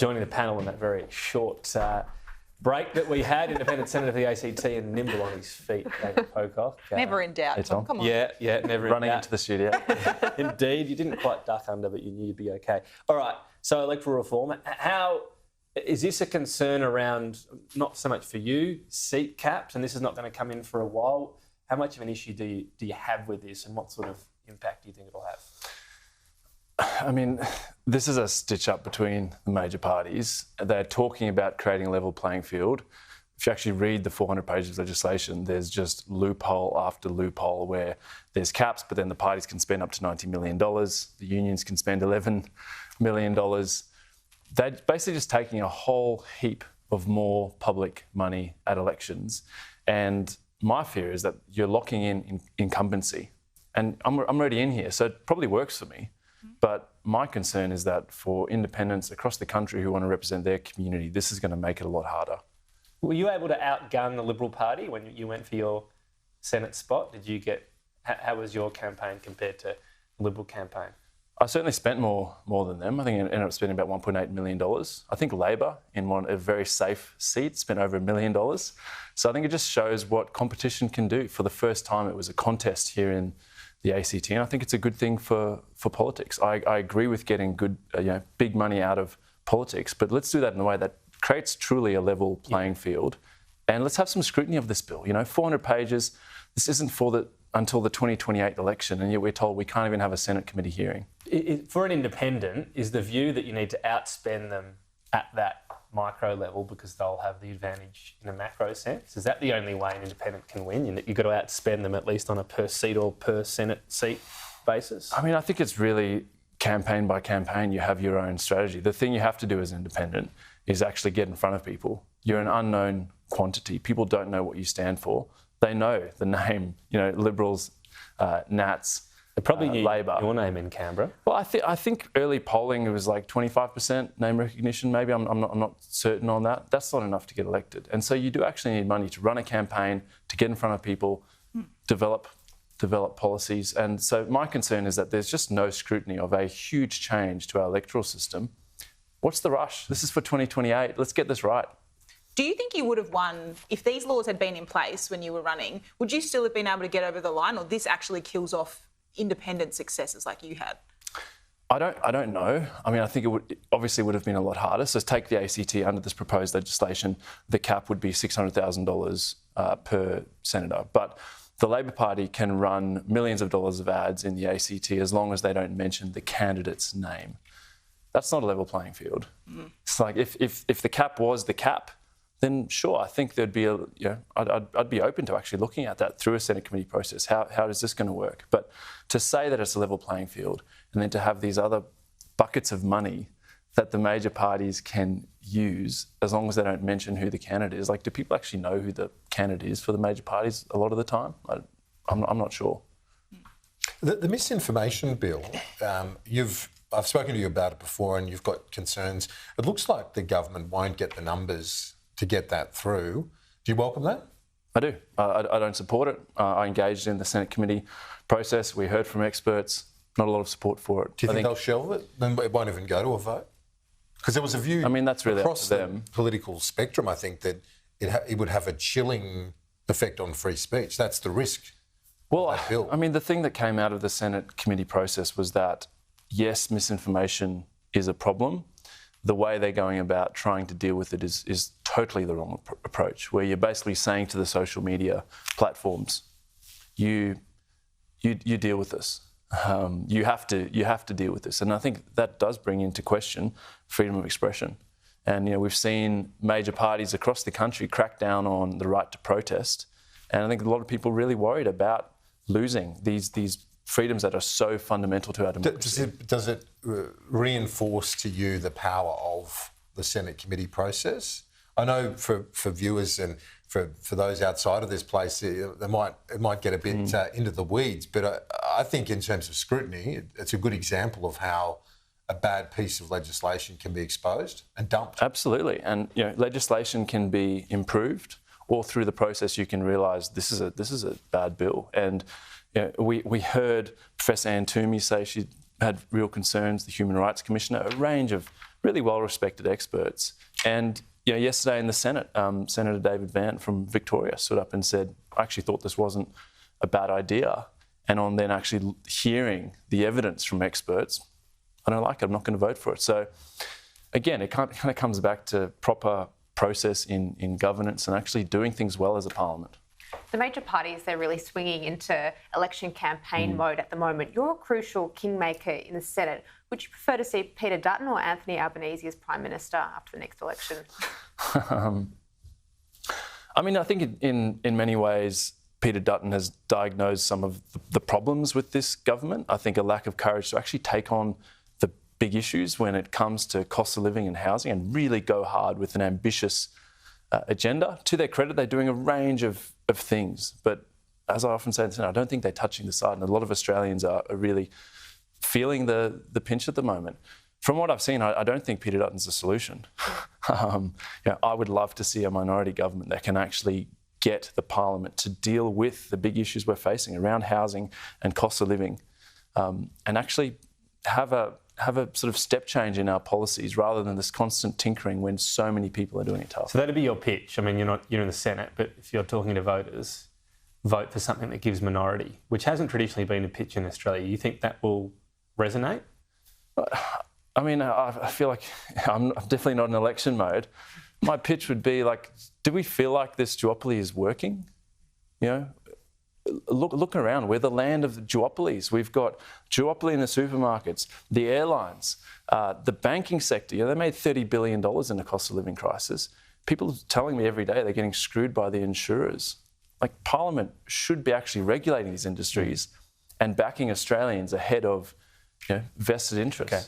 joining the panel in that very short break that we had. Independent Senator of the ACT and nimble on his feet, David Pocock. Never in doubt, Tom. Come on. Yeah, never in doubt. Running into the studio. Indeed, you didn't quite duck under, but you knew you'd be okay. All right, so electoral reform. How is this a concern around, not so much for you, seat caps, and this is not going to come in for a while. How much of an issue do you have with this, and what sort of impact do you think it'll have? I mean, this is a stitch-up between the major parties. They're talking about creating a level playing field. If you actually read the 400 pages of legislation, there's just loophole after loophole where there's caps, but then the parties can spend up to $90 million. The unions can spend $11 million. They're basically just taking a whole heap of more public money at elections. And my fear is that you're locking in incumbency. And I'm already in here, so it probably works for me. But my concern is that for independents across the country who want to represent their community, this is going to make it a lot harder. Were you able to outgun the Liberal Party when you went for your Senate spot? How was your campaign compared to the Liberal campaign? I certainly spent more than them. I think I ended up spending about $1.8 million. I think Labor, in a very safe seat, spent over $1 million. So I think it just shows what competition can do. For the first time, it was a contest here in the ACT, and I think it's a good thing for politics. I agree with getting good, big money out of politics, but let's do that in a way that creates truly a level playing field. And let's have some scrutiny of this bill. 400 pages. This isn't until the 2028 election, and yet we're told we can't even have a Senate committee hearing. For an independent, is the view that you need to outspend them at that micro level because they'll have the advantage in a macro sense? Is that the only way an independent can win? You've got to outspend them at least on a per seat or per Senate seat basis? I mean, I think it's really campaign by campaign. You have your own strategy. The thing you have to do as an independent is actually get in front of people. You're an unknown quantity. People don't know what you stand for. They know the name, Liberals, Nats, they probably knew Labor. Your name in Canberra. Well, I think early polling it was like 25% name recognition. Maybe I'm not certain on that. That's not enough to get elected. And so you do actually need money to run a campaign, to get in front of people, develop policies. And so my concern is that there's just no scrutiny of a huge change to our electoral system. What's the rush? This is for 2028. Let's get this right. Do you think you would have won if these laws had been in place when you were running? Would you still have been able to get over the line, or this actually kills off independent successes like you had? I don't know. I mean, I think it obviously would have been a lot harder. So take the ACT under this proposed legislation, the cap would be $600,000 per senator. But the Labor Party can run millions of dollars of ads in the ACT as long as they don't mention the candidate's name. That's not a level playing field. It's like if the cap was the cap, then sure, I think there'd be I'd be open to actually looking at that through a Senate committee process. How is this going to work? But to say that it's a level playing field and then to have these other buckets of money that the major parties can use as long as they don't mention who the candidate is, like, do people actually know who the candidate is for the major parties a lot of the time? I'm not sure. The misinformation bill, I've spoken to you about it before and you've got concerns. It looks like the government won't get the numbers to get that through. Do you welcome that? I do. I don't support it. I engaged in the Senate committee process. We heard from experts. Not a lot of support for it. Do you think they'll shelve it? Then it won't even go to a vote? Because there was a view that's really across up to them. The political spectrum, I think, that it would have a chilling effect on free speech. That's the risk. Well, I mean, the thing that came out of the Senate committee process was that, yes, misinformation is a problem. The way they're going about trying to deal with it is totally the wrong approach, where you're basically saying to the social media platforms, you deal with this. You have to deal with this. And I think that does bring into question freedom of expression. And we've seen major parties across the country crack down on the right to protest. And I think a lot of people are really worried about losing these freedoms that are so fundamental to our democracy. Does it reinforce to you the power of the Senate committee process? I know for viewers and for those outside of this place, it might get a bit into the weeds, but I think in terms of scrutiny, it's a good example of how a bad piece of legislation can be exposed and dumped. Absolutely, and legislation can be improved, or through the process you can realise this is a bad bill. And we heard Professor Anne Toomey say she had real concerns, the Human Rights Commissioner, a range of really well-respected experts. And yesterday in the Senate, Senator David from Victoria stood up and said, I actually thought this wasn't a bad idea. And on then actually hearing the evidence from experts, I don't like it, I'm not going to vote for it. So again, it kind of comes back to proper process in governance and actually doing things well as a parliament. The major parties, they're really swinging into election campaign mode at the moment. You're a crucial kingmaker in the Senate. Would you prefer to see Peter Dutton or Anthony Albanese as Prime Minister after the next election? I mean, I think in many ways, Peter Dutton has diagnosed some of the problems with this government. I think a lack of courage to actually take on the big issues when it comes to cost of living and housing and really go hard with an ambitious agenda. To their credit, they're doing a range of things. But as I often say, I don't think they're touching the side. And a lot of Australians are really feeling the pinch at the moment. From what I've seen, I don't think Peter Dutton's the solution. I would love to see a minority government that can actually get the parliament to deal with the big issues we're facing around housing and cost of living, and actually have a sort of step change in our policies rather than this constant tinkering when so many people are doing it tough. So that'd be your pitch. I mean, you're in the Senate, but if you're talking to voters, vote for something that gives minority, which hasn't traditionally been a pitch in Australia. You think that will resonate? I mean, I feel like I'm definitely not in election mode. My pitch would be like, do we feel like this duopoly is working? Look around. We're the land of the duopolies. We've got duopoly in the supermarkets, the airlines, the banking sector. They made $30 billion in the cost of living crisis. People are telling me every day they're getting screwed by the insurers. Like, Parliament should be actually regulating these industries and backing Australians ahead of vested interests. Okay.